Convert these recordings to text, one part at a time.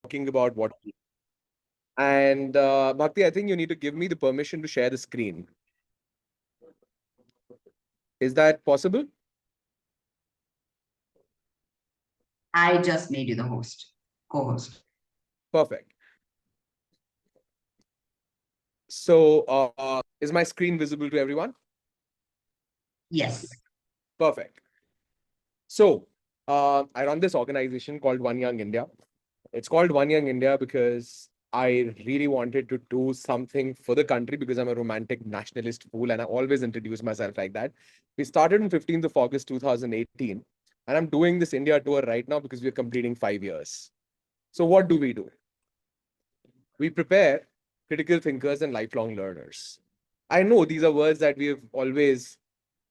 talking about what. And Bhakti, I think you need to give me the permission to share the screen. Is that possible? I just made you the host, co-host. Perfect. So, is my screen visible to everyone? Yes. Perfect. So, I run this organization called One Young India. It's called One Young India because I really wanted to do something for the country because I'm a romantic nationalist fool and I always introduce myself like that. We started on 15th of August 2018, and I'm doing this India tour right now because we're completing 5 years. So, what do? We prepare critical thinkers and lifelong learners. I know these are words that we have always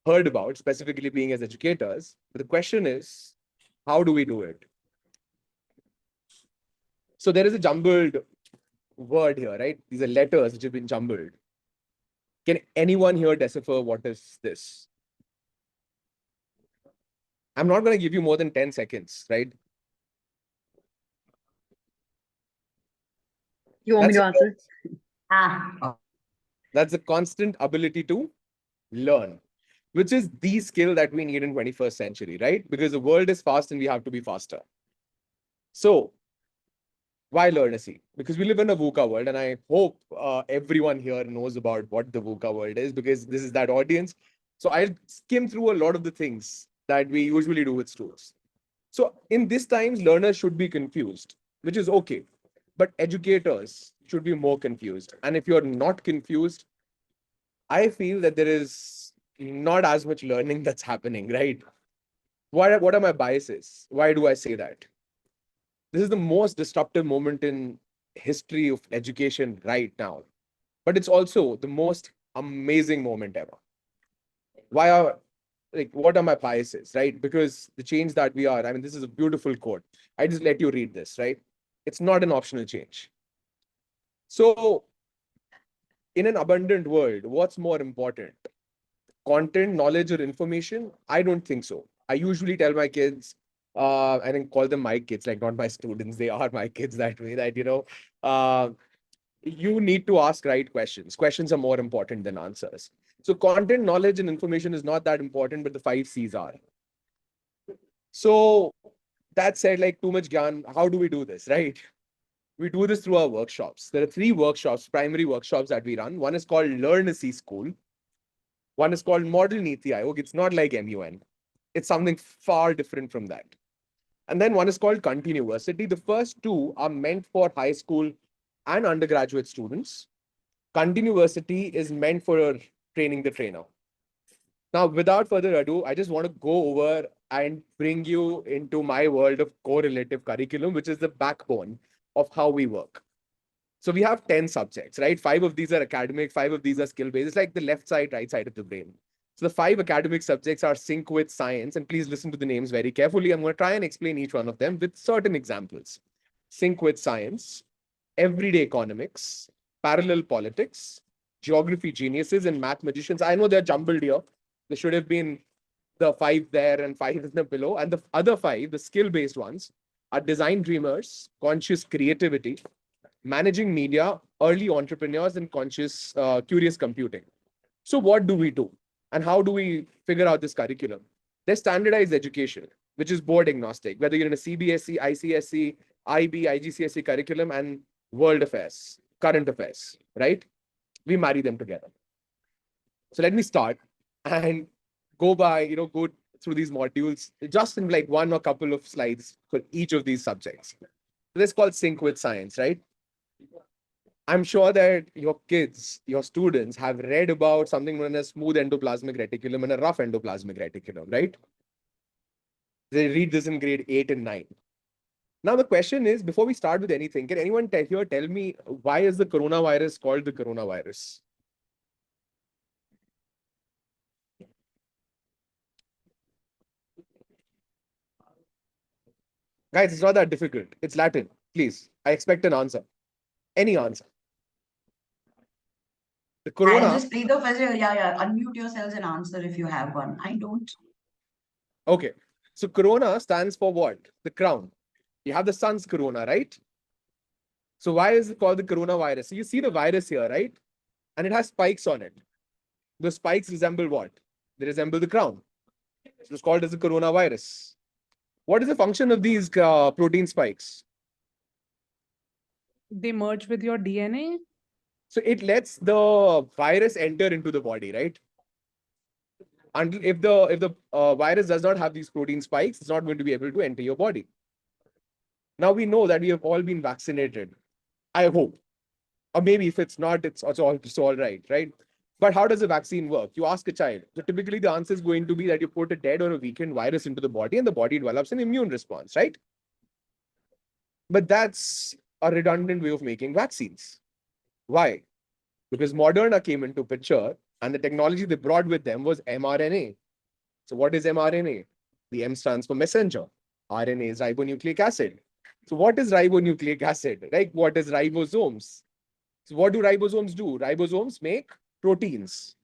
heard about, specifically being as educators. But the question is, how do we do it? So there is a jumbled word here, right? These are letters which have been jumbled. Can anyone here decipher what is this? I'm not going to give you more than 10 seconds, right? You want me That's to a, answer? Oh, that's a constant ability to learn, which is the skill that we need in 21st century, right? Because the world is fast and we have to be faster. So why learnacy? Because we live in a VUCA world, and I hope everyone here knows about what the VUCA world is, because this is that audience. So I'll skim through a lot of the things that we usually do with students. So in these times, learners should be confused, which is okay. But educators should be more confused. And if you're not confused, I feel that there is not as much learning that's happening, right? What are my biases? Why do I say that? This is the most disruptive moment in history of education right now, but it's also the most amazing moment ever. Why are, like, what are my biases, right? Because the change that we are, I mean, this is a beautiful quote. I just let you read this, right? It's not an optional change. So in an abundant world, what's more important, content, knowledge, or information? I don't think so. I usually tell my kids, I think call them my kids, like not my students. They are my kids that way, that, uh, you need to ask right questions. Questions are more important than answers. So content, knowledge, and information is not that important, but the 5 C's are. So that said, like too much gyan, how do we do this, right? We do this through our workshops. There are 3 workshops, primary workshops that we run. One is called Learn a C School. One is called Model Niti Ayog. It's not like MUN. It's something far different from that. And then one is called Continuversity. The first two are meant for high school and undergraduate students. Continuversity is meant for training the trainer. Now, without further ado, I just want to go over and bring you into my world of correlative curriculum, which is the backbone of how we work. So we have 10 subjects, right? 5 of these are academic, 5 of these are skill-based. It's like the left side, right side of the brain. So the 5 academic subjects are sync with science, and please listen to the names very carefully. I'm going to try and explain each one of them with certain examples. Sync with science, everyday economics, parallel politics, geography geniuses, and math magicians. I know they're jumbled here. There should have been the 5 there and 5 in the below. And the other 5, the skill-based ones, are design dreamers, conscious creativity, managing media, early entrepreneurs, and conscious, curious computing. So what do we do? And how do we figure out this curriculum? There's standardized education, which is board agnostic, whether you're in a CBSE, ICSE, IB, IGCSE curriculum, and world affairs, current affairs, right? We marry them together. So let me start and go through these modules just in like one or couple of slides for each of these subjects. This is called Sync with Science, right? I'm sure that your kids, your students have read about something known as smooth endoplasmic reticulum and a rough endoplasmic reticulum, right? They read this in grade 8 and 9. Now, the question is, before we start with anything, can anyone tell me why is the coronavirus called the coronavirus? Guys, it's not that difficult. It's Latin. Please, I expect an answer. Any answer. The I'll corona. just play the first. Yeah. Unmute yourselves and answer if you have one. I don't. Okay. So corona stands for what? The crown. You have the sun's corona, right? So why is it called the coronavirus? So you see the virus here, right? And it has spikes on it. The spikes resemble what? They resemble the crown. So it's called as the coronavirus. What is the function of these protein spikes? They merge with your DNA. So it lets the virus enter into the body, right? Until if the virus does not have these protein spikes, it's not going to be able to enter your body. Now we know that we have all been vaccinated. I hope, or maybe if it's not, it's all right, right? But how does a vaccine work? You ask a child. So typically the answer is going to be that you put a dead or a weakened virus into the body and the body develops an immune response, right? But that's a redundant way of making vaccines. Why? Because Moderna came into picture and the technology they brought with them was mRNA. So what is mRNA? The M stands for messenger. RNA is ribonucleic acid. So what is ribonucleic acid? Like what is ribosomes? So what do ribosomes do? Ribosomes make proteins.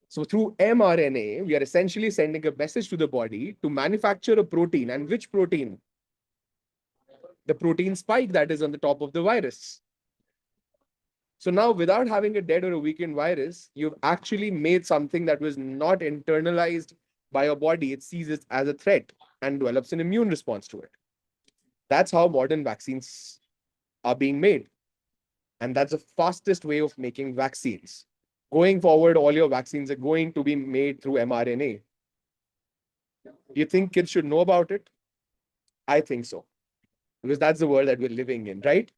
So through mRNA, we are essentially sending a message to the body to manufacture a protein. And which protein? The protein spike that is on the top of the virus. So now, without having a dead or a weakened virus, you've actually made something that was not internalized by your body. It sees it as a threat and develops an immune response to it. That's how modern vaccines are being made. And that's the fastest way of making vaccines. Going forward, all your vaccines are going to be made through mRNA. Do you think kids should know about it? I think so, because that's the world that we're living in, right?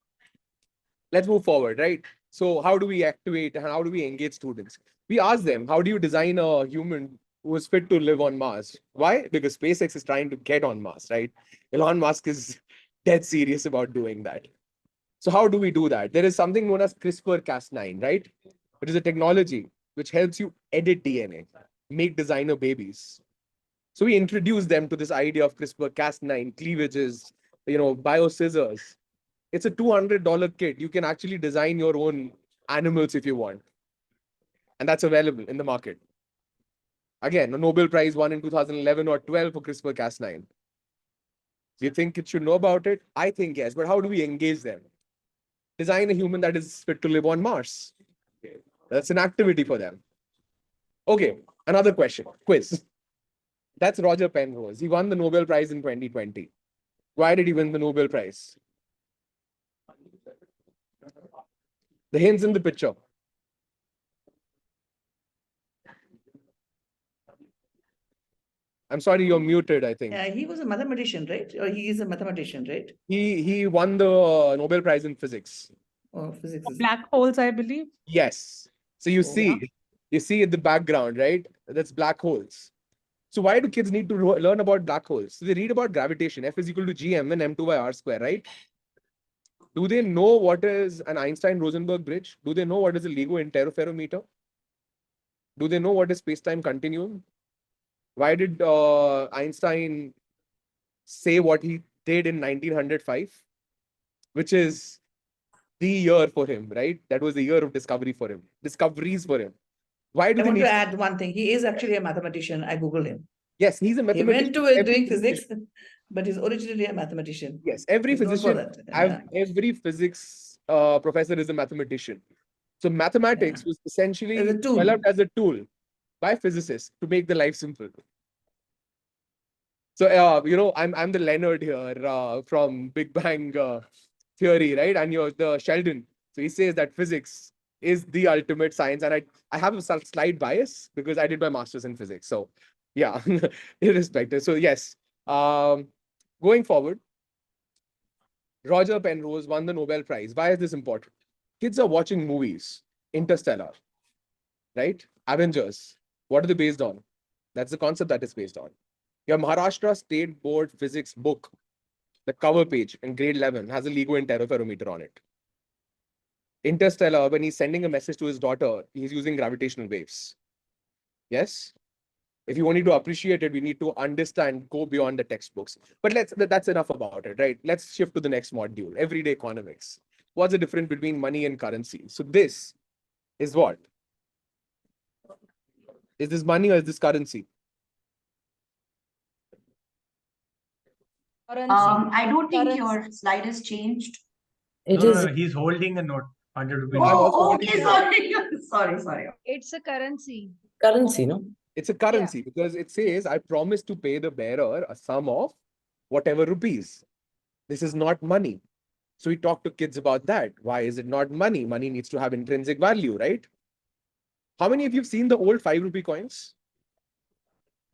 Let's move forward, right? So how do we activate and how do we engage students? We ask them, how do you design a human who is fit to live on Mars? Why? Because SpaceX is trying to get on Mars, right? Elon Musk is dead serious about doing that. So how do we do that? There is something known as CRISPR-Cas9, right? Which is a technology which helps you edit DNA, make designer babies. So we introduce them to this idea of CRISPR-Cas9, cleavages, bio scissors. It's a $200 kit. You can actually design your own animals if you want. And that's available in the market. Again, a Nobel Prize won in 2011 or 12 for CRISPR-Cas9. Do you think it should know about it? I think yes. But how do we engage them? Design a human that is fit to live on Mars. That's an activity for them. Okay, another question, quiz. That's Roger Penrose. He won the Nobel Prize in 2020. Why did he win the Nobel Prize? The hints in the picture. I'm sorry, you're muted, I think. He was a mathematician, right? Or he is a mathematician, right? He won the Nobel Prize in physics. Or physics. Black holes, I believe. Yes. So you Oh. see at the background, right? That's black holes. So why do kids need to learn about black holes? So they read about gravitation. F is equal to gm and m2 by r square, right? Do they know what is an Einstein-Rosenberg bridge? Do they know what is a LIGO interferometer? Do they know what is space-time continuum? Why did Einstein say what he did in 1905? Which is the year for him, right? That was the year of discovery for him. Discoveries for him. Why do I they want need? to add one thing. He is actually a mathematician. I Googled him. Yes, he's a He mathematician. went to doing physics, but he's originally a mathematician. Yes, every He's known for physician, that. every physics professor is a mathematician. So mathematics was essentially As a tool. developed as a tool by physicists to make the life simple. So I'm the Leonard here from Big Bang Theory, right? And you're the Sheldon. So he says that physics is the ultimate science, and I have a slight bias because I did my master's in physics. So yeah, irrespective. So yes, going forward, Roger Penrose won the Nobel Prize. Why is this important? Kids are watching movies, Interstellar, right? Avengers. What are they based on? That's the concept that is based on. Your Maharashtra State Board physics book, the cover page in grade 11 has a LIGO interferometer on it. Interstellar, when he's sending a message to his daughter, he's using gravitational waves. Yes? If you want to appreciate it, we need to understand, go beyond the textbooks. But that's enough about it, right? Let's shift to the next module, everyday economics. What's the difference between money and currency? So this is what? Is this money or is this currency? I don't think your slide has changed. It No, is no, he's holding a note, 100 rupee note. also Oh, holding okay, the sorry. Sorry. It's a currency. currency, no? It's a currency because it says, I promise to pay the bearer a sum of whatever rupees. This is not money. So we talk to kids about that. Why is it not money? Money needs to have intrinsic value, right? How many of you have seen the old 5 rupee coins?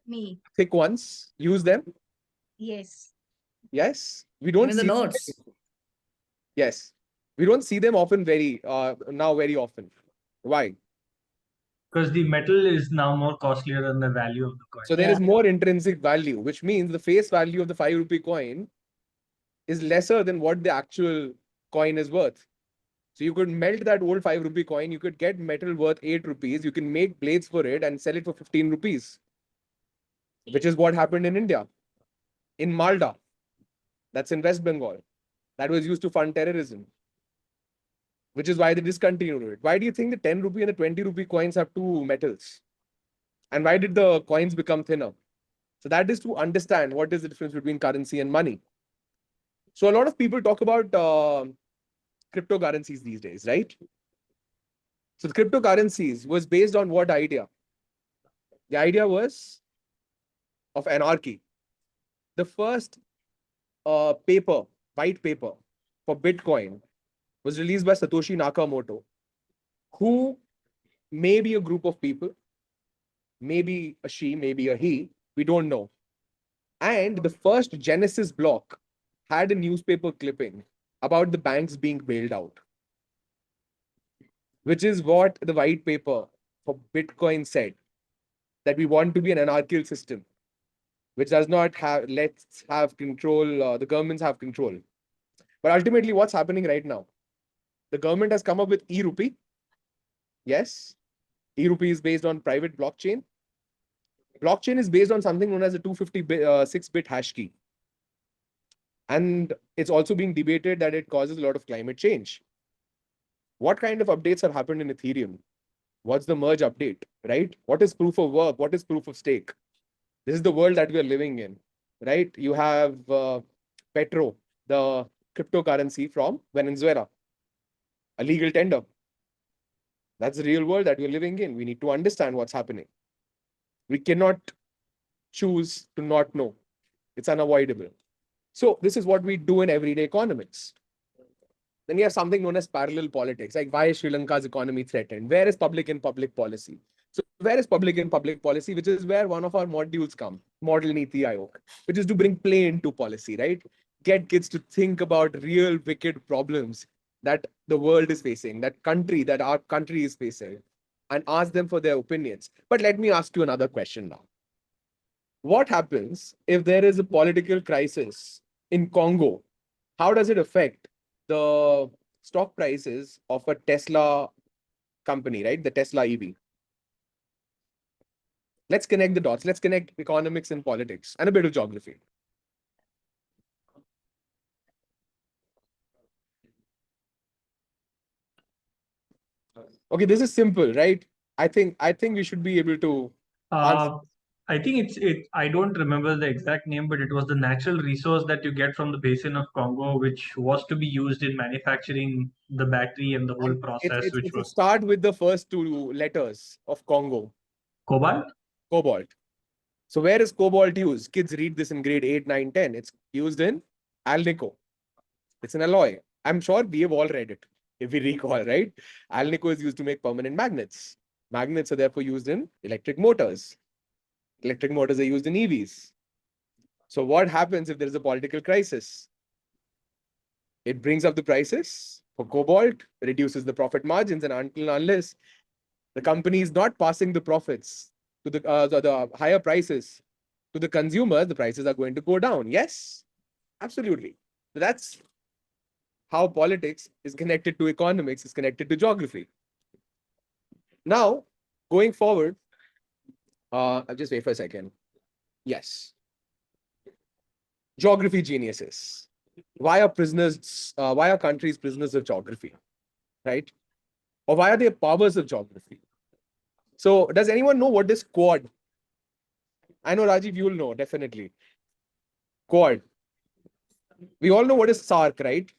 Me. Thick ones. Use them? Yes. Yes. We don't Even the see notes. Yes. We don't see them often now very often. Why? Because the metal is now more costlier than the value of the coin. So there Yeah. is more intrinsic value, which means the face value of the 5 rupee coin is lesser than what the actual coin is worth. So you could melt that old 5 rupee coin, you could get metal worth 8 rupees, you can make blades for it and sell it for 15 rupees, which is what happened in India, in Malda. That's in West Bengal. That was used to fund terrorism, which is why they discontinued it. Why do you think the 10 rupee and the 20 rupee coins have two metals? And why did the coins become thinner? So that is to understand what is the difference between currency and money. So a lot of people talk about cryptocurrencies these days, right? So the cryptocurrencies was based on what idea? The idea was of anarchy. The first white paper for Bitcoin was released by Satoshi Nakamoto, who may be a group of people, maybe a she, maybe a he, we don't know. And the first Genesis block had a newspaper clipping about the banks being bailed out, which is what the white paper for Bitcoin said, that we want to be an anarchical system, which does not have, let's have control, the governments have control. But ultimately, what's happening right now? The government has come up with e-rupee. Yes, e-rupee is based on private blockchain. Blockchain is based on something known as a 256-bit hash key. And it's also being debated that it causes a lot of climate change. What kind of updates have happened in Ethereum? What's the merge update, right? What is proof of work? What is proof of stake? This is the world that we are living in, right? You have Petro, the cryptocurrency from Venezuela, a legal tender. That's the real world that we're living in. We need to understand what's happening. We cannot choose to not know. It's unavoidable. So this is what we do in everyday economics. Then you have something known as parallel politics, like why is Sri Lanka's economy threatened? Where is public and public policy? So where is public and public policy, which is where one of our modules come, Model Niti Aayog, which is to bring play into policy, right? Get kids to think about real wicked problems that the world is facing, that our country is facing, and ask them for their opinions. But let me ask you another question now. What happens if there is a political crisis in Congo? How does it affect the stock prices of a Tesla company, right? The Tesla EV. Let's connect the dots. Let's connect economics and politics and a bit of geography. Okay, this is simple, right? I think we should be able to answer. I think I don't remember the exact name, but it was the natural resource that you get from the basin of Congo, which was to be used in manufacturing the battery and the whole And process, which it's was start with the first two letters of Congo, cobalt. cobalt. So where is cobalt used? Kids read this in grade 8, 9, 10. It's used in alnico. It's an alloy. I'm sure we have all read it, if we recall, right? Alnico is used to make permanent magnets. Magnets are therefore used in electric motors. Electric motors are used in EVs. So what happens if there is a political crisis? It brings up the prices for cobalt, reduces the profit margins, and until and unless the company is not passing the profits to the higher prices to the consumers, the prices are going to go down. Yes, absolutely. So that's how politics is connected to economics, is connected to geography. Now, going forward, I'll just wait for a second. Yes. Geography geniuses. Why are countries prisoners of geography, right? Or why are they powers of geography? So does anyone know what is Quad? I know, Rajiv, you'll know, definitely. Quad. We all know what is SARC, right?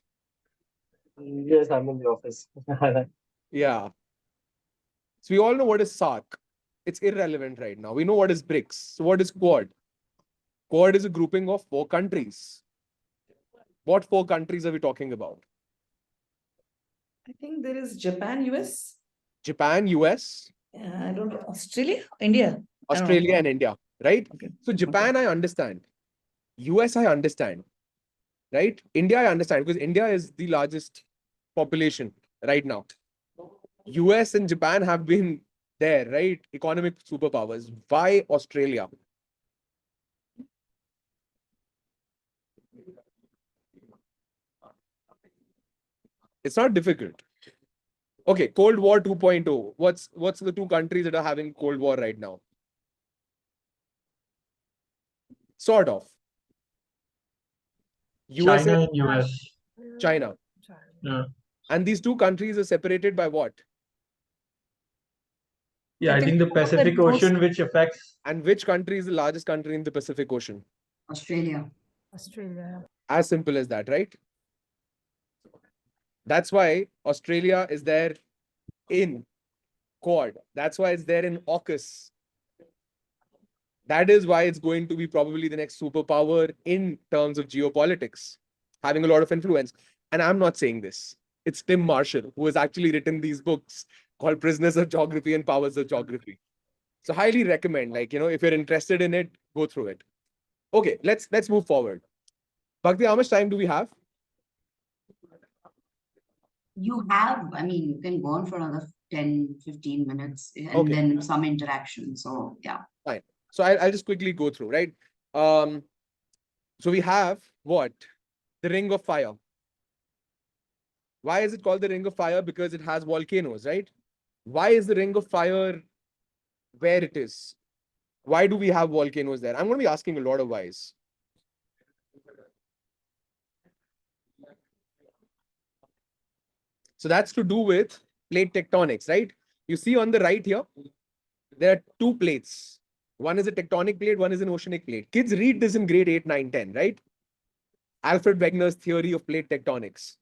Yes, I'm in the office. Yeah. So we all know what is SARC. It's irrelevant right now. We know what is BRICS. So what is Quad? Quad is a grouping of 4 countries. What 4 countries are we talking about? I think there is Japan, US. Japan, US, I don't know. Australia, India. I don't know. Australia, and India, right? Okay. So Japan, I understand. US, I understand. Right? India, I understand because India is the largest population right now. US and Japan have been there, right? Economic superpowers. Why Australia? It's not difficult. Okay, Cold War 2.0. What's the 2 countries that are having Cold War right now? Sort of. USA, China and US. China. Yeah. And these 2 countries are separated by what? Yeah, I think the one of the Pacific most- Ocean, which affects. And which country is the largest country in the Pacific Ocean? Australia. Australia. As simple as that, right? That's why Australia is there in Quad. That's why it's there in AUKUS. That is why it's going to be probably the next superpower in terms of geopolitics, having a lot of influence. And I'm not saying this. It's Tim Marshall, who has actually written these books called Prisoners of Geography and Powers of Geography. So highly recommend, like, if you're interested in it, go through it. Okay, let's move forward. Bhakti, how much time do we have? You have, I mean, you can go on for another 10, 15 minutes and Okay. then some interaction. So yeah. So I'll just quickly go through, right? So we have what? The Ring of Fire. Why is it called the Ring of Fire? Because it has volcanoes, right? Why is the Ring of Fire where it is? Why do we have volcanoes there? I'm going to be asking a lot of whys. So that's to do with plate tectonics, right? You see on the right here, there are 2 plates. One is a tectonic plate, one is an oceanic plate. Kids read this in grade 8, 9, 10, right? Alfred Wegener's theory of plate tectonics.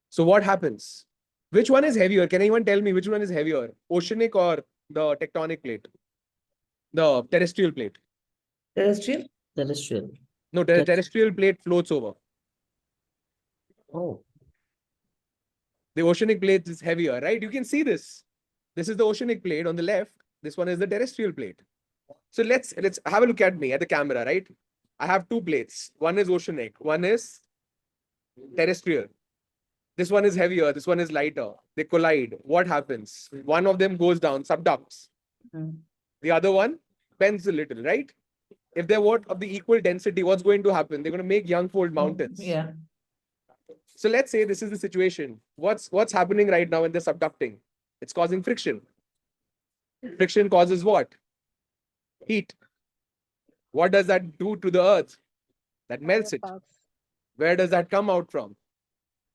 So what happens? Which one is heavier? Can anyone tell me which one is heavier? Oceanic or the tectonic plate? The terrestrial plate? Terrestrial. Terrestrial. No, Ter- terrestrial plate floats over. Oh, The oceanic plate is heavier, right? You can see this. This is the oceanic plate on the left. This one is the terrestrial plate. So let's have a look at me at the camera, right? I have 2 plates. One is oceanic, one is terrestrial. This one is heavier, this one is lighter. They collide. What happens? One of them goes down, subducts. Mhm. The other one bends a little, right? If they're what of the equal density, what's going to happen? They're going to make young-fold mountains. Yeah. So let's say this is the situation. What's happening right now when they're subducting? It's causing friction. Friction causes what? Heat. What does that do to the earth? That melts it. Where does that come out from?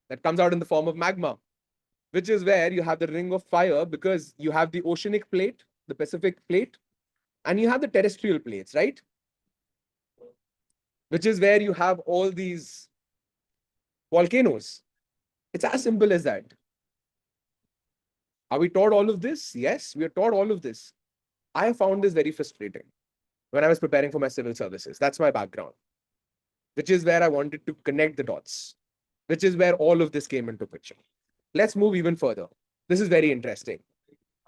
That comes out in the form of magma, which is where you have the ring of fire because you have the oceanic plate, the Pacific plate, and you have the terrestrial plates, right? Which is where you have all these volcanoes. It's as simple as that. Are we taught all of this? Yes, we are taught all of this. I found this very frustrating when I was preparing for my civil services. That's my background, which is where I wanted to connect the dots, which is where all of this came into picture. Let's move even further. This is very interesting.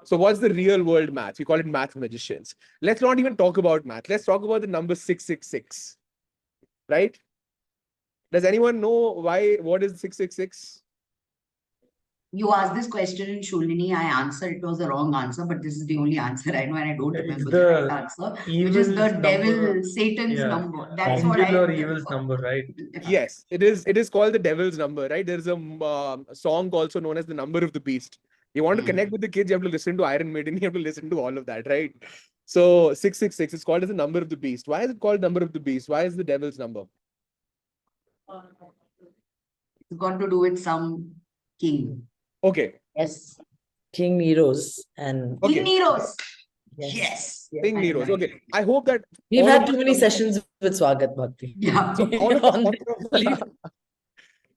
So what's the real world math? We call it math magicians. Let's not even talk about math. Let's talk about the number 666, right? Does anyone know what is 666? You asked this question in Shulini. I answered it was the wrong answer, but this is the only answer I know, and I don't It's remember the right answer, which is the evil's devil, number. Satan's Yeah. number. That's what Angel I or remember. evil's number, right? Yes, it is called the devil's number, right? There's a song also known as the number of the beast. You want to connect with the kids, you have to listen to Iron Maiden, you have to listen to all of that, right? So 666 is called as the number of the beast. Why is it called number of the beast? Why is the devil's number? It's got to do with some king. Okay. yes. King Nero's and Okay. King Nero's. yes. Yes. King I Nero's. remember. Okay. I hope that We've all had of too us many come- sessions with Swagat Bhakti. Yeah. So all of us On come from-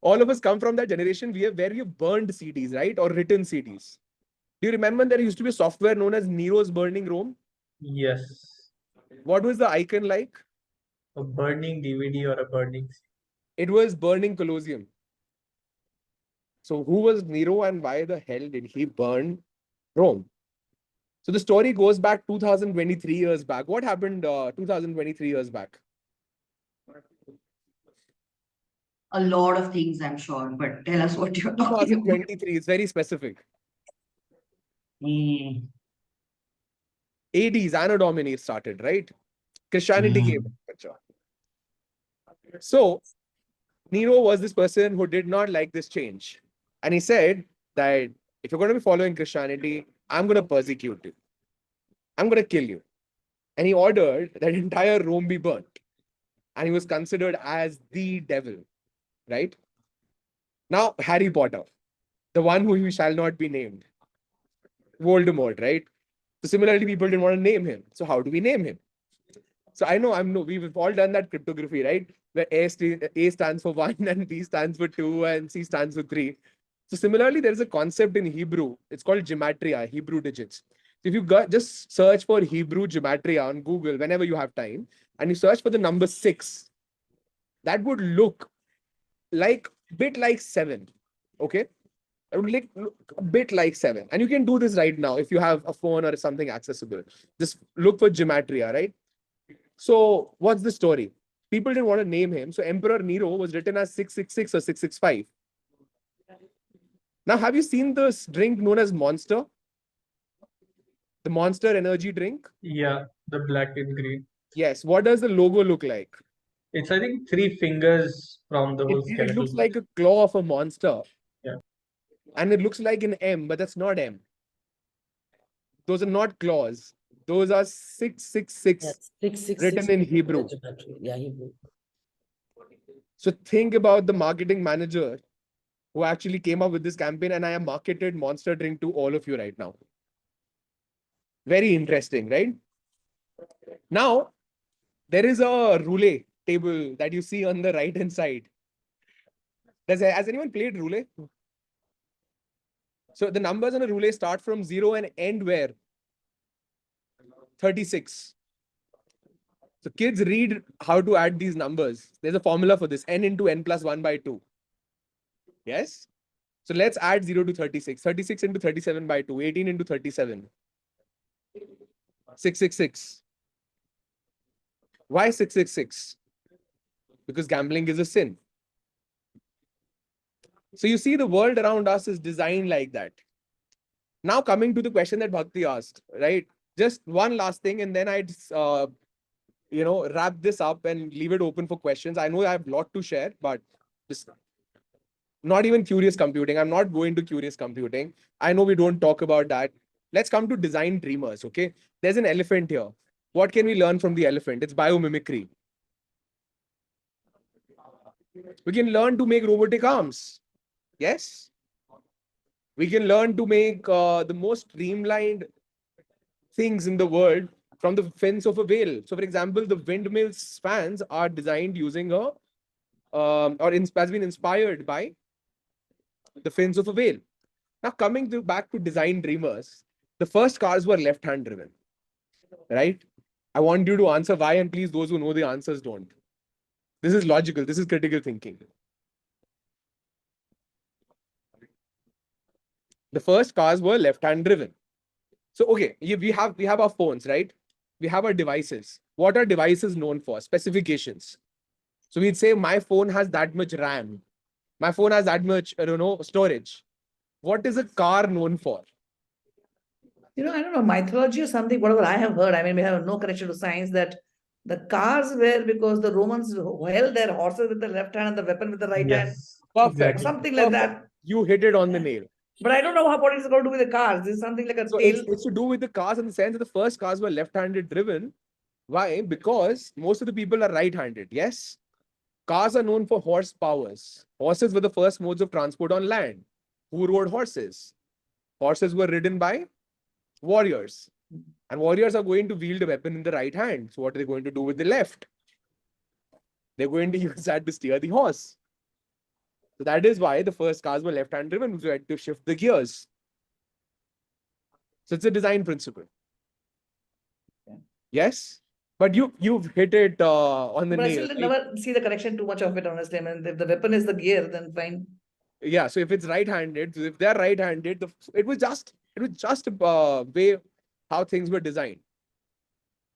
All of us come from that generation where we have burned CDs, right? Or written CDs. Do you remember there used to be a software known as Nero's Burning Rome? Yes. What was the icon like? A burning DVD or a burning. It was burning Colosseum. So who was Nero and why the hell did he burn Rome? So the story goes back 2023 years back. What happened 2023 years back? A lot of things, I'm sure, but tell us what you're talking about. 2023, it's very specific. Mm. 80s, Anno Domini started, right? Christianity came Mm. in the picture. So Nero was this person who did not like this change. And he said that if you're going to be following Christianity, I'm going to persecute you. I'm going to kill you. And he ordered that entire Rome be burnt. And he was considered as the devil, right? Now, Harry Potter, the one who shall not be named, Voldemort, right? So similarly, people didn't want to name him. So how do we name him? So we've all done that cryptography, right? Where A stands for 1 and B stands for 2 and C stands for 3. So similarly, there's a concept in Hebrew. It's called gematria, Hebrew digits. If you just search for Hebrew gematria on Google whenever you have time, and you search for the number 6, that would look like a bit like 7. Okay? It would look a bit like 7. And you can do this right now if you have a phone or something accessible. Just look for gematria, right? So what's the story? People didn't want to name him. So Emperor Nero was written as 666 or 665. Now, have you seen this drink known as Monster? The Monster energy drink? Yeah, the black and green. Yes. What does the logo look like? It's, I think, 3 fingers from the whole It skeletal. looks like a claw of a monster. Yeah. And it looks like an M, but that's not M. Those are not claws. Those are 666 Yes, 666 written in Hebrew. geometry. Yeah, Hebrew. So think about the marketing manager who actually came up with this campaign, and I have marketed Monster drink to all of you right now. Very interesting, right? Now, there is a roulette table that you see on the right hand side. Has anyone played roulette? So the numbers on a roulette start from 0 and end where? 36. So kids read how to add these numbers. There's a formula for this, n into n plus 1 by 2. Yes? So let's add 0 to 36. 36 into 37 by 2. 18 into 37. 666. Why 666? Because gambling is a sin. So you see the world around us is designed like that. Now coming to the question that Bhakti asked, right? Just one last thing and then I'd wrap this up and leave it open for questions. I know I have a lot to share, but just not even curious computing. I'm not going to curious computing. I know we don't talk about that. Let's come to design dreamers, okay? There's an elephant here. What can we learn from the elephant? It's biomimicry. We can learn to make robotic arms. Yes? We can learn to make the most streamlined things in the world from the fins of a whale. So, for example, the windmills fans are designed using has been inspired by the fins of a whale. Now, back to design dreamers, the first cars were left-hand driven, right? I want you to answer why, and please, those who know the answers don't. This is logical. This is critical thinking. The first cars were left-hand driven. So, okay, we have our phones, right? We have our devices. What are devices known for? Specifications. So we'd say my phone has that much RAM. My phone has that much, storage. What is a car known for? I don't know, mythology or something, whatever I have heard. I mean, we have no connection to science that the cars were because the Romans held their horses with the left hand and the weapon with the right hand. Yes, Perfect. exactly. Something like that. You hit it on the nail. But I don't know what it's got to do with the cars. This is something like a So tail. it's to do with the cars in the sense that the first cars were left-handed driven. Why? Because most of the people are right-handed. Yes. Cars are known for horse powers. Horses were the first modes of transport on land. Who rode horses? Horses were ridden by warriors. And warriors are going to wield a weapon in the right hand. So what are they going to do with the left? They're going to use that to steer the horse. So that is why the first cars were left-hand driven, because we had to shift the gears. So it's a design principle. Okay. Yes, but you've hit it on the But I nail. still Right? never see the connection too much of it, honestly. I mean, if the weapon is the gear, then fine. Yeah, so if it's right-handed, so if they're right-handed, it was just a way how things were designed.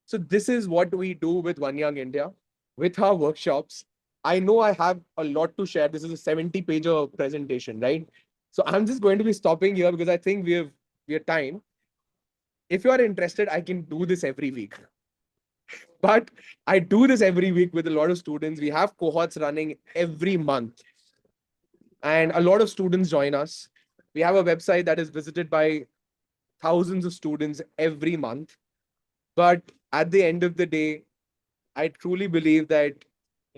So this is what we do with One Young India, with our workshops. I know I have a lot to share. This is a 70-page presentation, right? So I'm just going to be stopping here because I think we have time. If you are interested, I can do this every week. But I do this every week with a lot of students. We have cohorts running every month, and a lot of students join us. We have a website that is visited by thousands of students every month. But at the end of the day, I truly believe that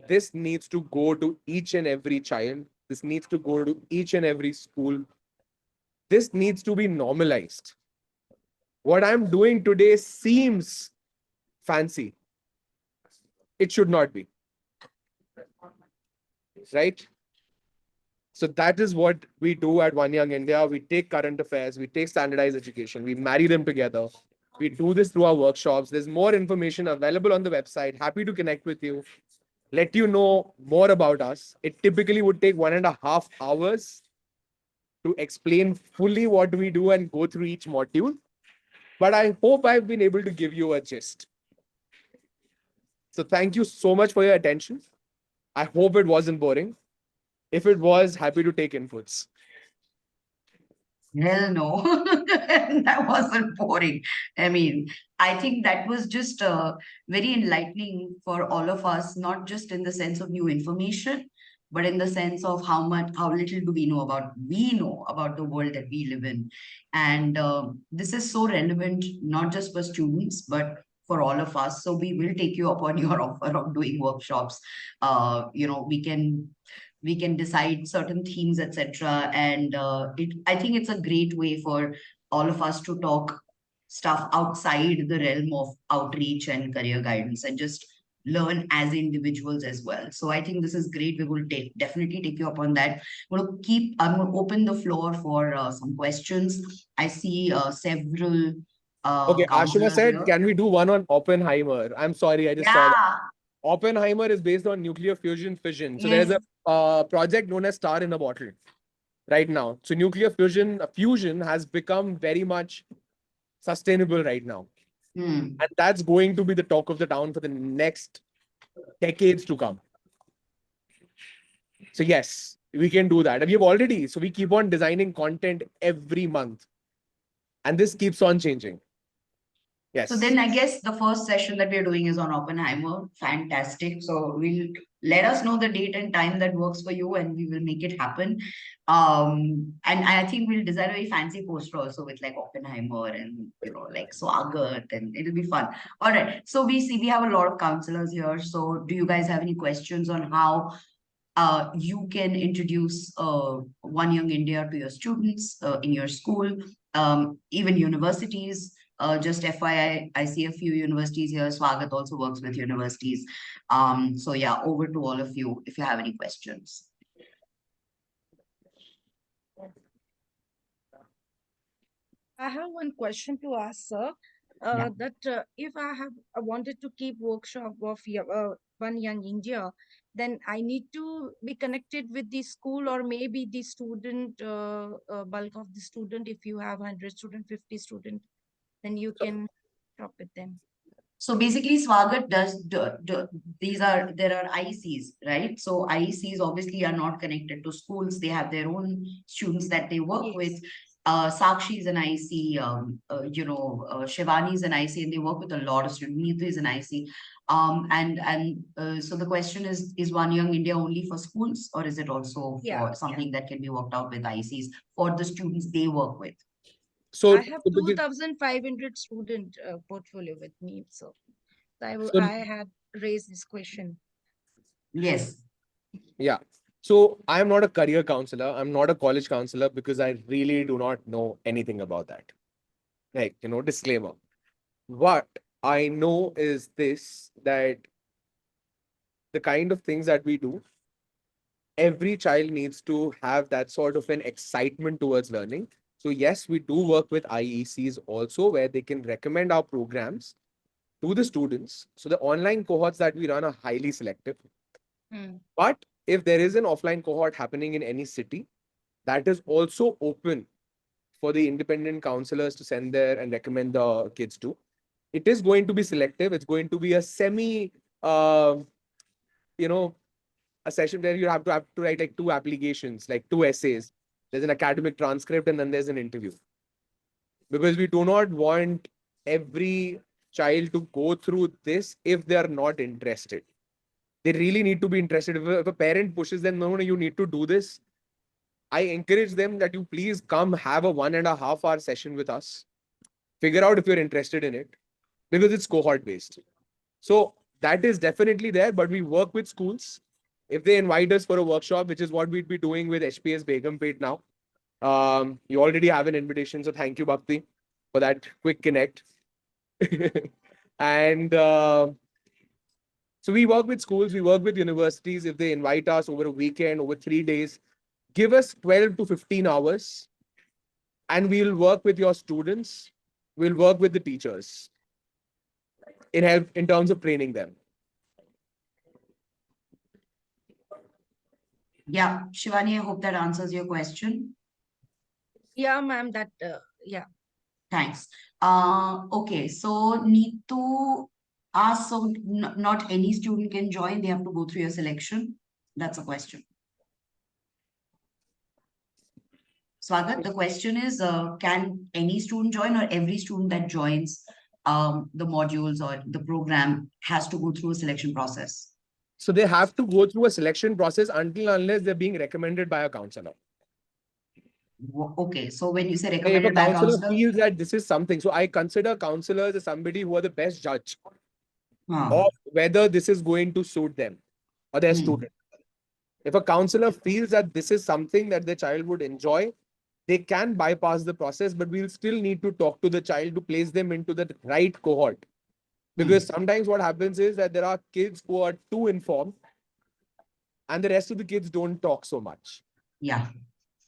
this needs to go to each and every child. This needs to go to each and every school. This needs to be normalized. What I'm doing today seems fancy. It should not be. Right? So that is what we do at One Young India. We take current affairs, we take standardized education, we marry them together. We do this through our workshops. There's more information available on the website. Happy to connect with you, let you know more about us. It typically would take 1.5 hours to explain fully what we do and go through each module. But I hope I've been able to give you a gist. So thank you so much for your attention. I hope it wasn't boring. If it was, happy to take inputs. Hell no, that wasn't boring. I mean, I think that was just very enlightening for all of us, not just in the sense of new information, but in the sense of how little do we know about the world that we live in. And this is so relevant, not just for students, but for all of us. So we will take you up on your offer of doing workshops. We can decide certain themes, etc. And I think it's a great way for all of us to talk stuff outside the realm of outreach and career guidance and just learn as individuals as well. So I think this is great. We will definitely take you up on that. I'm going to open the floor for some questions. I see several Okay, Ashima counselors said, here. can we do one on Oppenheimer? I'm sorry, I just saw that. Yeah, Oppenheimer is based on nuclear fusion fission. So there's yes. a project known as Star in a Bottle right now. So nuclear fusion has become very much sustainable right now. Hmm. And that's going to be the talk of the town for the next decades to come. So yes, we can do that. And we've already, so we keep on designing content every month. And this keeps on changing. Yes. So then I guess the first session that we're doing is on Oppenheimer. Fantastic. So we'll let us know the date and time that works for you and we will make it happen. And I think we'll design a very fancy poster also with like Oppenheimer and like Swagat, and it'll be fun. All right. So we have a lot of counselors here. So do you guys have any questions on how you can introduce One Young India to your students in your school, even universities? Just FYI, I see a few universities here. Swagat also works with universities. So yeah, over to all of you if you have any questions. I have one question to ask, sir. Yeah. If I wanted to keep workshop of One Young India, then I need to be connected with the school or maybe the student, bulk of the student. If you have 100 student, 50 student, then you can talk with them. So basically, Swagat there are IECs, right? So IECs obviously are not connected to schools. They have their own students that they work Yes. with. Sakshi is an IC, Shivani is an IC, and they work with a lot of students. Neetu is an IC. So the question is One Young India only for schools, or is it also Yeah, for something that can be worked out with ICs for the students they work with? So I have 2,500 student portfolio with me, so So- I had raised this question. Yes. yeah. So I'm not a career counselor. I'm not a college counselor because I really do not know anything about that. Like, disclaimer. What I know is this, that the kind of things that we do, every child needs to have that sort of an excitement towards learning. So yes, we do work with IECs also, where they can recommend our programs to the students. So the online cohorts that we run are highly selective. Hmm. But if there is an offline cohort happening in any city, that is also open for the independent counselors to send there and recommend the kids to. It is going to be selective. It's going to be a semi, you know, a session where you have to write like 2 applications, like 2 essays. There's an academic transcript and then there's an interview. Because we do not want every child to go through this if they are not interested. They really need to be interested. If a parent pushes them, no, you need to do this. I encourage them that you please come have a 1.5 hour session with us. Figure out if you're interested in it because it's cohort based. So that is definitely there, but we work with schools. If they invite us for a workshop, which is what we'd be doing with HPS Begumpet now. You already have an invitation, so thank you, Bhakti, for that quick connect. And so we work with schools, we work with universities. If they invite us over a weekend, over 3 days, give us 12 to 15 hours and we'll work with your students. We'll work with the teachers in terms of training them. Yeah, Shivani, I hope that answers your question. Yeah, ma'am, yeah. Thanks. Okay, so need to ask, so not any student can join, they have to go through your selection. That's a question. Swagat, the question is, can any student join or every student that joins the modules or the program has to go through a selection process? So they have to go through a selection process unless they're being recommended by a counselor. Okay, so when you say If a recommended by a counselor counselor, feels that this is something, so I consider counselors as somebody who are the best judge huh. of whether this is going to suit them or their student. If a counselor feels that this is something that the child would enjoy, they can bypass the process, but we'll still need to talk to the child to place them into the right cohort. Because sometimes what happens is that there are kids who are too informed and the rest of the kids don't talk so much. Yeah.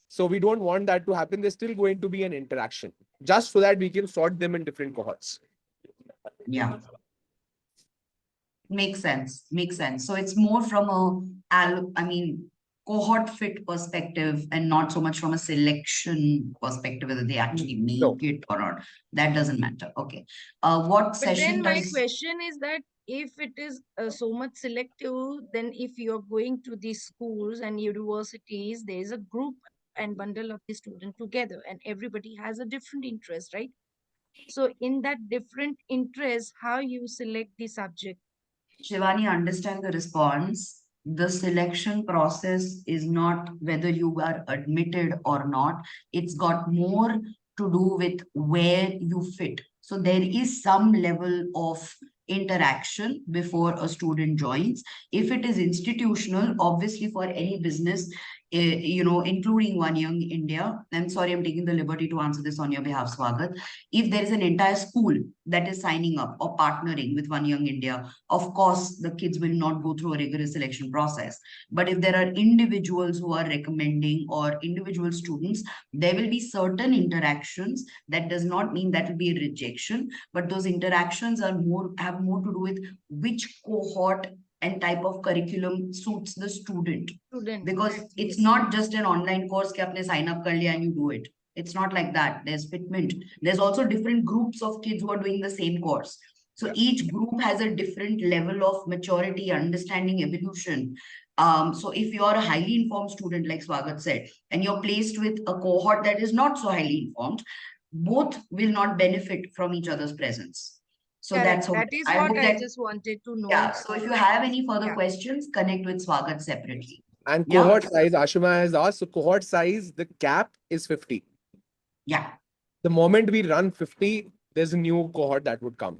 So we don't want that to happen. There's still going to be an interaction just so that we can sort them in different cohorts. Yeah. Makes sense. Makes sense. So it's more from cohort fit perspective and not so much from a selection perspective, whether they actually make No. it or not. That doesn't matter. Okay. What But session then my does... question is that if it is so much selective, then if you're going to these schools and universities, there is a group and bundle of the student together and everybody has a different interest, right? So in that different interest, how you select the subject? Shivani, understand the response. The selection process is not whether you are admitted or not. It's got more to do with where you fit. So there is some level of interaction before a student joins. If it is institutional, obviously for any business, including One Young India, I'm sorry, I'm taking the liberty to answer this on your behalf, Swagat. If there is an entire school that is signing up or partnering with One Young India, of course, the kids will not go through a rigorous selection process. But if there are individuals who are recommending or individual students, there will be certain interactions. That does not mean that will be a rejection, but those interactions have more to do with which cohort and type of curriculum suits the student. Because it's not just an online course कि आपने sign up कर लिया and you do it. It's not like that. There's fitment. There's also different groups of kids who are doing the same course. So each group has a different level of maturity, understanding, evolution. So if you're a highly informed student, like Swagat said, and you're placed with a cohort that is not so highly informed, both will not benefit from each other's presence. So Correct. that's That is I what hope I that, just wanted to know. yeah. So if you have any further questions, connect with Swagat separately. And Yeah. cohort size, Ashima has asked. So cohort size, the cap is 50. Yeah. The moment we run 50, there's a new cohort that would come.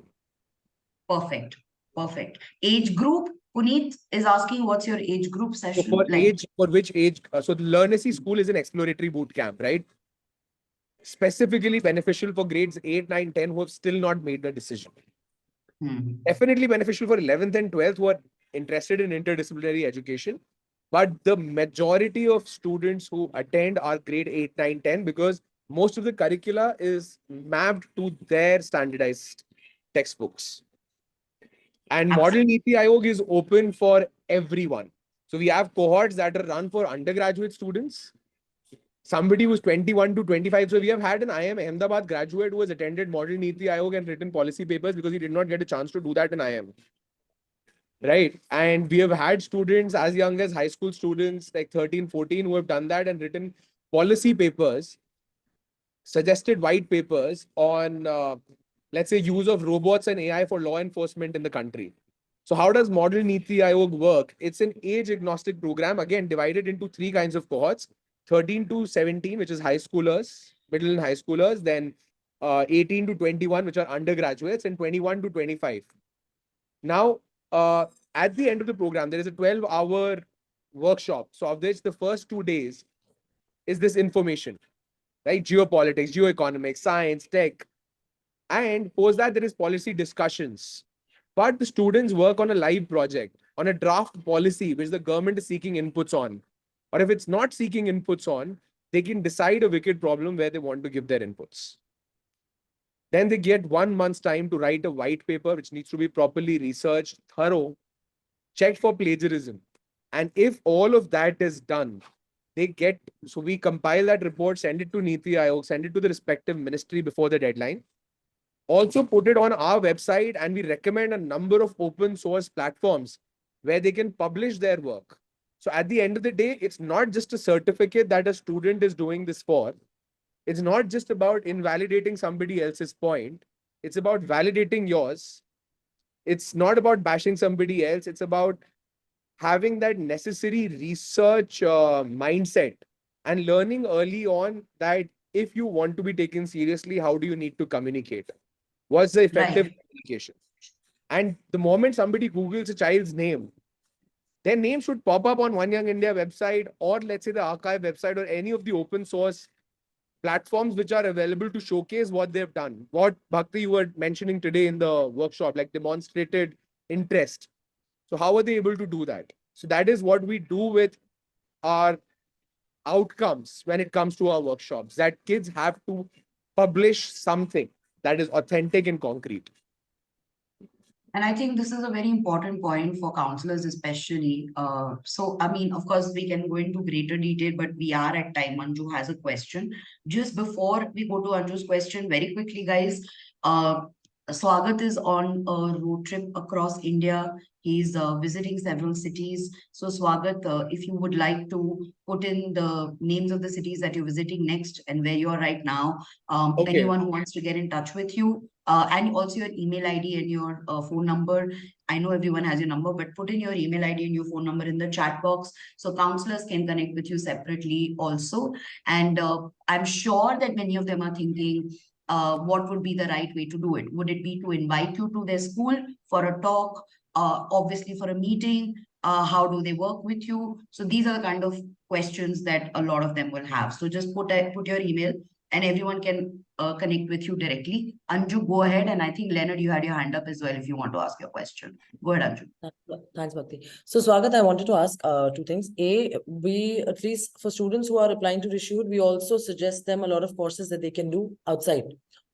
Perfect. Perfect. Age group, Puneet is asking what's your age group So session? for which age? So the Learnacy School is an exploratory boot camp, right? Specifically beneficial for grades 8, 9, 10 who have still not made the decision. Definitely beneficial for 11th and 12th who are interested in interdisciplinary education. But the majority of students who attend are grade 8, 9, 10 because most of the curricula is mapped to their standardized textbooks. And Model Niti Ayog is open for everyone. So we have cohorts that are run for undergraduate students. Somebody who's 21 to 25. So we have had an IIM Ahmedabad graduate who has attended Model Niti Ayog and written policy papers because he did not get a chance to do that in IIM. Right. And we have had students as young as high school students, like 13, 14, who have done that and written policy papers, suggested white papers on, let's say, use of robots and AI for law enforcement in the country. So how does Model Niti Ayog work? It's an age agnostic program, again, divided into three kinds of cohorts, 13 to 17, which is high schoolers, middle and high schoolers, then 18 to 21, which are undergraduates, and 21 to 25. Now, at the end of the program, there is a 12-hour workshop. So of which the first 2 days is this information, right? Geopolitics, geoeconomics, science, tech. And post that, there is policy discussions. But the students work on a live project, on a draft policy, which the government is seeking inputs on. Or if it's not seeking inputs on, they can decide a wicked problem where they want to give their inputs. Then they get 1 month's time to write a white paper, which needs to be properly researched, thorough, checked for plagiarism. And if all of that is done, they get, so we compile that report, send it to Niti Ayog, send it to the respective ministry before the deadline. Also put it on our website, and we recommend a number of open source platforms where they can publish their work. So at the end of the day, it's not just a certificate that a student is doing this for. It's not just about invalidating somebody else's point. It's about validating yours. It's not about bashing somebody else. It's about having that necessary research mindset and learning early on that if you want to be taken seriously, how do you need to communicate? What's the effective communication? And the moment somebody Googles a child's name, their name should pop up on One Young India website, or let's say the archive website, or any of the open source platforms which are available to showcase what they've done. What Bhakti you were mentioning today in the workshop, like demonstrated interest. So how are they able to do that? So that is what we do with our outcomes when it comes to our workshops, that kids have to publish something that is authentic and concrete. And I think this is a very important point for counselors, especially. So, I mean, of course, we can go into greater detail, but we are at time. Anju has a question. Just before we go to Anju's question, very quickly, guys, Swagat is on a road trip across India. He's visiting several cities. So, Swagat, if you would like to put in the names of the cities that you're visiting next and where you are right now, Okay. anyone who wants to get in touch with you, and also your email ID and your phone number. I know everyone has your number, but put in your email ID and your phone number in the chat box so counselors can connect with you separately also. And I'm sure that many of them are thinking, what would be the right way to do it? Would it be to invite you to their school for a talk, obviously for a meeting? How do they work with you? So these are the kind of questions that a lot of them will have. So just put your email and everyone can connect with you directly. Anju, go ahead. And I think, Leonard, you had your hand up as well if you want to ask your question. Go ahead, Anju. Thanks, Bhakti. So, Swagat, I wanted to ask two things. A, we, at least for students who are applying to Reshoot, we also suggest them a lot of courses that they can do outside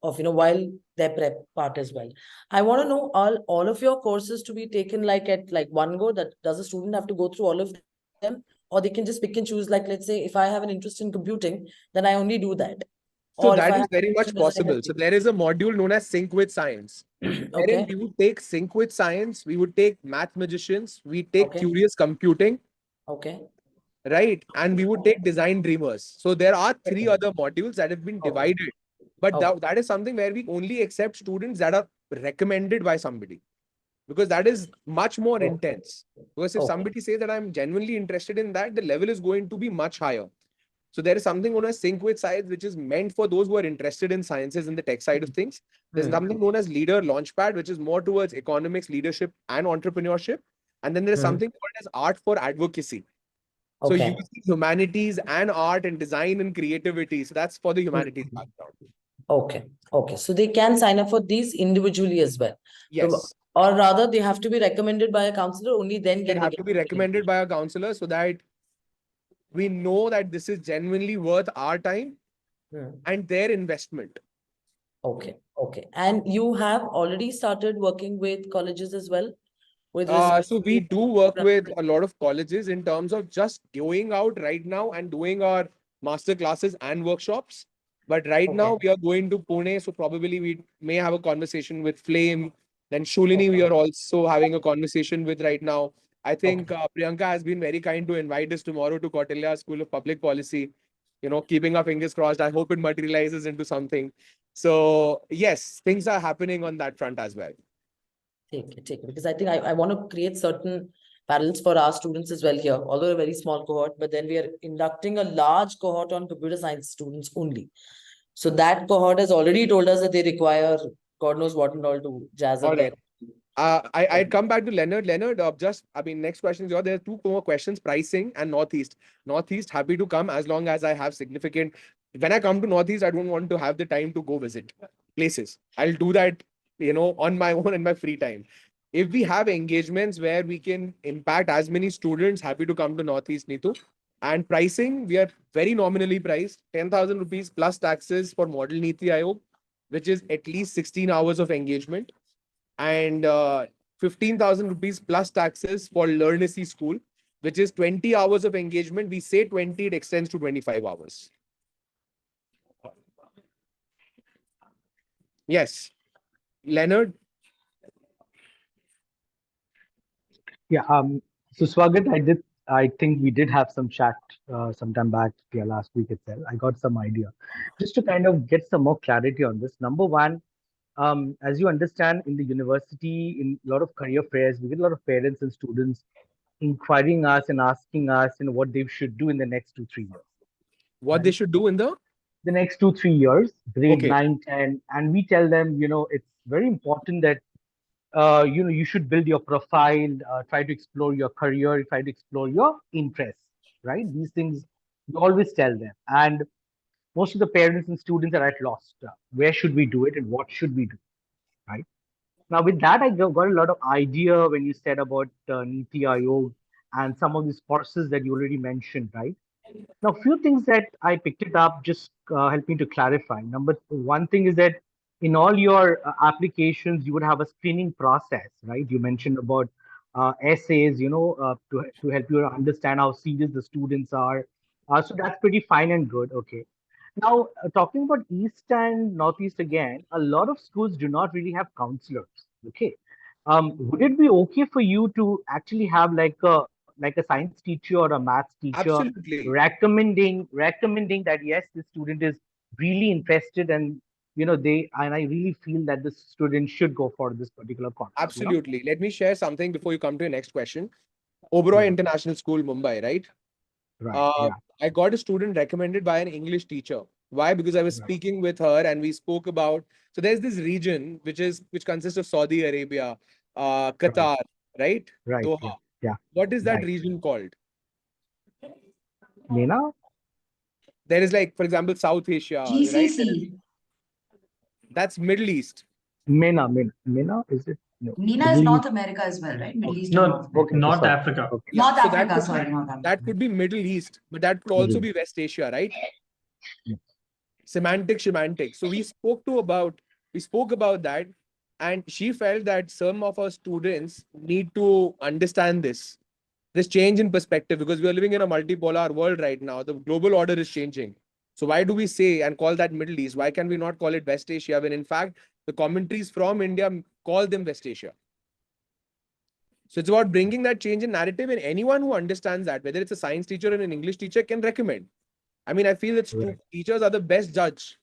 of, while their prep part as well. I want to know all of your courses to be taken like at one go. That does a student have to go through all of them, or they can just pick and choose? Like, let's say if I have an interest in computing, then I only do that. So Or if that I is have very an much interest in possible. So there is a module known as Sync with Science. Wherein Okay. we would take Sync with Science, we would take Math Magicians, we take Okay. Curious Computing, Okay. right? And we would take Design Dreamers. So there are three Okay. other modules that have been Okay. divided. But Okay. that is something where we only accept students that are recommended by somebody, because that is much more Okay. intense. Because if Okay. somebody says that I'm genuinely interested in that, the level is going to be much higher. So there is something known as Sync with Science, which is meant for those who are interested in sciences and the tech side of things. There's something known as Leader Launchpad, which is more towards economics, leadership, and entrepreneurship. And then there's something called as Art for Advocacy. So Okay. using humanities and art and design and creativity. So that's for the humanities background. Okay. Okay. So they can sign up for these individually as well. Yes. Or rather, they have to be recommended by a counselor, only then It can they have get to be recommended by a counselor so that we know that this is genuinely worth our time Hmm. and their investment. Okay, okay. And you have already started working with colleges as well? With So we do work with a lot of colleges in terms of just going out right now and doing our master classes and workshops. But right now Okay. we are going to Pune, so probably we may have a conversation with Flame. Then Shulini, we Okay. are also having a conversation with right now. I think Okay. Priyanka has been very kind to invite us tomorrow to Kautilya School of Public Policy. Keeping our fingers crossed. I hope it materializes into something. So yes, things are happening on that front as well. Take it. Because I think I want to create certain parallels for our students as well here, although a very small cohort, but then we are inducting a large cohort on computer science students only. So that cohort has already told us that they require God knows what and all to jazz up All their. right. I'd come back to Leonard. Leonard, next question is yours. There are two more questions: pricing and Northeast. Northeast, happy to come as long as I have significant. When I come to Northeast, I don't want to have the time to go visit places. I'll do that, on my own in my free time. If we have engagements where we can impact as many students, happy to come to Northeast, Neetu. And pricing, we are very nominally priced, 10,000 rupees plus taxes for Model Niti Ayog, which is at least 16 hours of engagement, and 15,000 rupees plus taxes for Learnacy School, which is 20 hours of engagement. We say 20, it extends to 25 hours. Yes. Leonard? Yeah. So Swagat, I think we did have some chat sometime back, yeah, last week itself. I got some idea. Just to kind of get some more clarity on this. Number one, as you understand, in the university, in a lot of career fairs, we get a lot of parents and students inquiring us and asking us, what they should do in the next 2-3 years. What they should do in The next 2-3 years, grade Okay. 9, 10, and we tell them, it's very important that you should build your profile, try to explore your career, try to explore your interests, right? These things you always tell them. And most of the parents and students are at lost. Where should we do it and what should we do, right? Now, with that, I got a lot of idea when you said about Niti Ayog and some of these courses that you already mentioned, right? Now, a few things that I picked it up just help me to clarify. Number one thing is that in all your applications, you would have a screening process, right? You mentioned about essays, to help you understand how serious the students are. So that's pretty fine and good. Okay. Now, talking about East and Northeast again, a lot of schools do not really have counselors. Okay. Would it be okay for you to actually have like a science teacher or a maths teacher Absolutely. recommending that yes, this student is really interested and I really feel that this student should go for this particular course. Absolutely. Let me share something before you come to your next question. Oberoi Yeah. International School, Mumbai, right? Right. Yeah. I got a student recommended by an English teacher. Why? Because I was Right. speaking with her and we spoke about. So there's this region which consists of Saudi Arabia, Qatar, right? Right. Doha. Yeah. Yeah. What is that Right. region called? Meena? There is, like, for example, South Asia, right? GCC. That's Middle East. Meena, is it? No. MENA is Middle North East. America as well, right? Middle Okay. East and No, North America. Okay. North Sorry. Africa. Okay. Yeah. North So Africa, sorry, North that Africa. could be Middle East, but that could also be West Asia, right? Semantic. So we spoke about that, and she felt that some of our students need to understand this change in perspective, because we are living in a multipolar world right now. The global order is changing. So why do we say and call that Middle East? Why can we not call it West Asia when in fact the commentaries from India call them West Asia? So it's about bringing that change in narrative, and anyone who understands that, whether it's a science teacher or an English teacher, can recommend. I mean, I feel that Right. teachers are the best judge.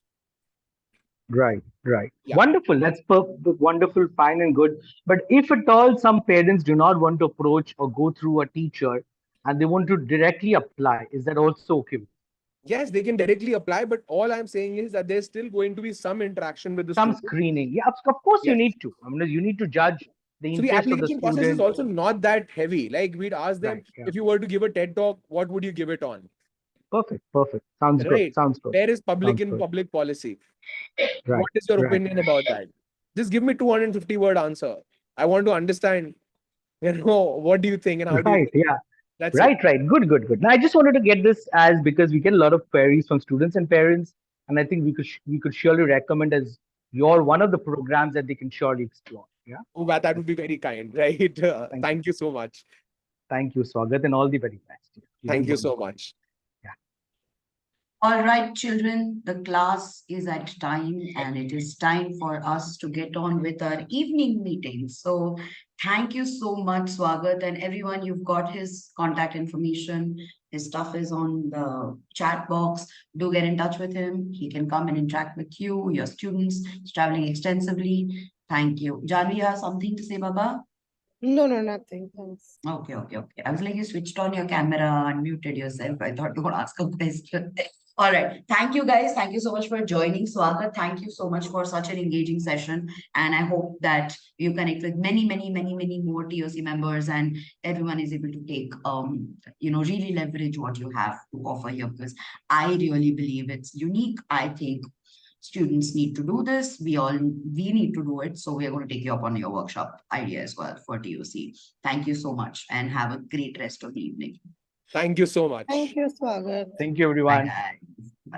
Right. Yeah. Wonderful. That's wonderful, fine and good. But if at all some parents do not want to approach or go through a teacher and they want to directly apply, is that also okay? Yes, they can directly apply, but all I'm saying is that there's still going to be some interaction with the Some student. screening. Yeah, of course you Yes. need to. I mean, you need to judge the So the interest of the application process is student. also not that heavy. Like, we'd ask them, Right. Yeah. if you were to give a TED talk, what would you give it on? Perfect. Sounds good. Right? Sounds good. Where is public Sounds in good. public policy? Right. What is your Right. opinion about that? Just give me 250-word answer. I want to understand, what do you think and how do you Right. think? Yeah. That's it. Right. Right. Good. Good. Good. Now, I just wanted to get this as because we get a lot of queries from students and parents, and I think we could surely recommend as your one of the programs that they can surely explore. Yeah. Oh, that would be very kind, right? Thank you so much. Thank you, Swagat, and all the very best. Yeah. Thank you Looking so forward. much. All right, children, the class is at time and it is time for us to get on with our evening meeting. So thank you so much, Swagat, and everyone. You've got his contact information. His stuff is on the chat box. Do get in touch with him. He can come and interact with you, your students. He's traveling extensively. Thank you. Janvi, you have something to say, Baba? No, nothing. Thanks. Okay. I was like, you switched on your camera, unmuted yourself. I thought you were ask a question. All right. Thank you, guys. Thank you so much for joining. Swagat, thank you so much for such an engaging session. And I hope that you connect with many more TOC members and everyone is able to take, really leverage what you have to offer here, because I really believe it's unique. I think students need to do this. We need to do it. So we are going to take you up on your workshop idea as well for TOC. Thank you so much and have a great rest of the evening. Thank you so much. Thank you, Swagat. Thank you, Bye, everyone. guys.